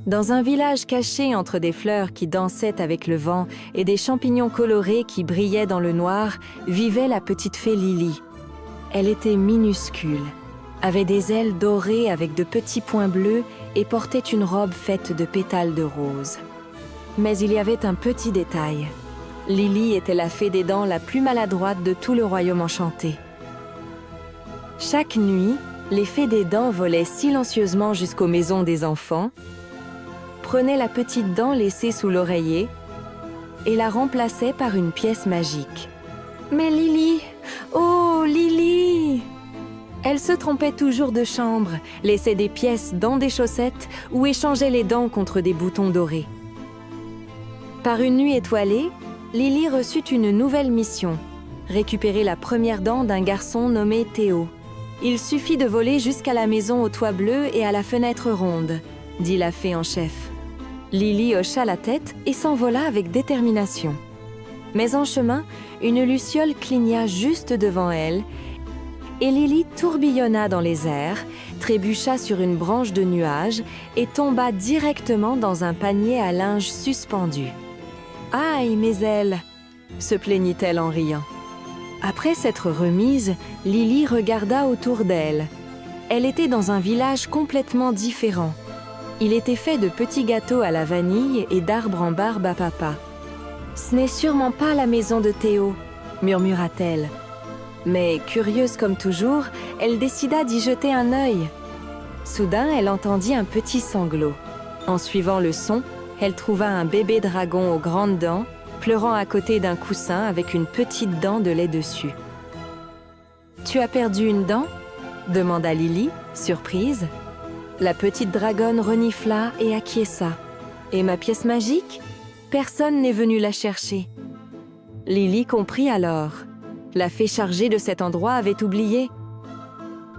Dans un village caché entre des fleurs qui dansaient avec le vent et des champignons colorés qui brillaient dans le noir, vivait la petite fée Lily. Elle était minuscule, avait des ailes dorées avec de petits points bleus et portait une robe faite de pétales de rose. Mais il y avait un petit détail. Lily était la fée des dents la plus maladroite de tout le royaume enchanté. Chaque nuit, les fées des dents volaient silencieusement jusqu'aux maisons des enfants, prenaient la petite dent laissée sous l'oreiller et la remplaçaient par une pièce magique. Mais Lily, oh Lily! Elle se trompait toujours de chambre, laissait des pièces dans des chaussettes ou échangeait les dents contre des boutons dorés. Par une nuit étoilée, Lily reçut une nouvelle mission, récupérer la première dent d'un garçon nommé Théo. Il suffit de voler jusqu'à la maison au toit bleu et à la fenêtre ronde, dit la fée en chef. Lily hocha la tête et s'envola avec détermination. Mais en chemin, une luciole cligna juste devant elle et Lily tourbillonna dans les airs, trébucha sur une branche de nuage et tomba directement dans un panier à linge suspendu. « Aïe, mes ailes !» se plaignit-elle en riant. Après s'être remise, Lily regarda autour d'elle. Elle était dans un village complètement différent. Il était fait de petits gâteaux à la vanille et d'arbres en barbe à papa. « Ce n'est sûrement pas la maison de Théo », murmura-t-elle. Mais, curieuse comme toujours, elle décida d'y jeter un œil. Soudain, elle entendit un petit sanglot. En suivant le son, elle trouva un bébé dragon aux grandes dents, pleurant à côté d'un coussin avec une petite dent de lait dessus. « Tu as perdu une dent ?» demanda Lily, surprise. La petite dragonne renifla et acquiesça. « Et ma pièce magique ? Personne n'est venu la chercher. » Lily comprit alors. La fée chargée de cet endroit avait oublié.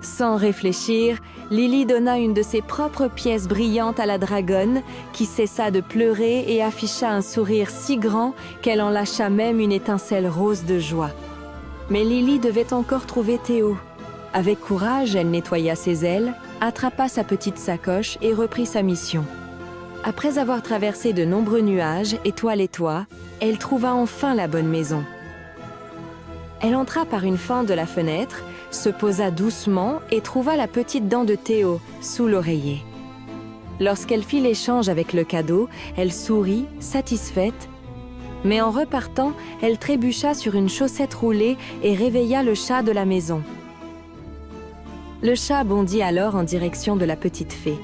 Sans réfléchir, Lily donna une de ses propres pièces brillantes à la dragonne, qui cessa de pleurer et afficha un sourire si grand qu'elle en lâcha même une étincelle rose de joie. Mais Lily devait encore trouver Théo. Avec courage, elle nettoya ses ailes, attrapa sa petite sacoche et reprit sa mission. Après avoir traversé de nombreux nuages, étoiles et toits, elle trouva enfin la bonne maison. Elle entra par une fente de la fenêtre, se posa doucement et trouva la petite dent de Théo sous l'oreiller. Lorsqu'elle fit l'échange avec le cadeau, elle sourit, satisfaite, mais en repartant, elle trébucha sur une chaussette roulée et réveilla le chat de la maison. Le chat bondit alors en direction de la petite fée.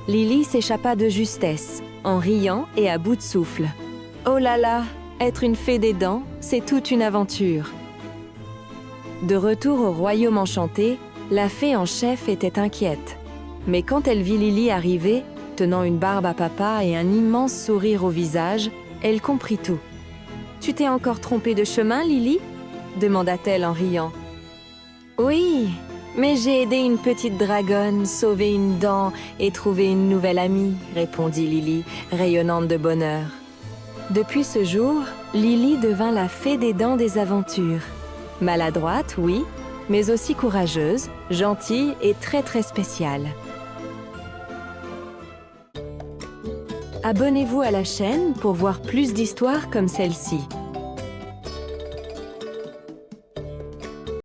Lily s'échappa de justesse, en riant et à bout de souffle. Oh là là, être une fée des dents, c'est toute une aventure. De retour au royaume enchanté, la fée en chef était inquiète. Mais quand elle vit Lily arriver, tenant une barbe à papa et un immense sourire au visage, elle comprit tout. « Tu t'es encore trompée de chemin, Lily ?» demanda-t-elle en riant. « Oui, mais j'ai aidé une petite dragonne, sauvé une dent et trouvé une nouvelle amie, » répondit Lily, rayonnante de bonheur. Depuis ce jour, Lily devint la fée des dents des aventures. Maladroite, oui, mais aussi courageuse, gentille et très spéciale. Abonnez-vous à la chaîne pour voir plus d'histoires comme celle-ci.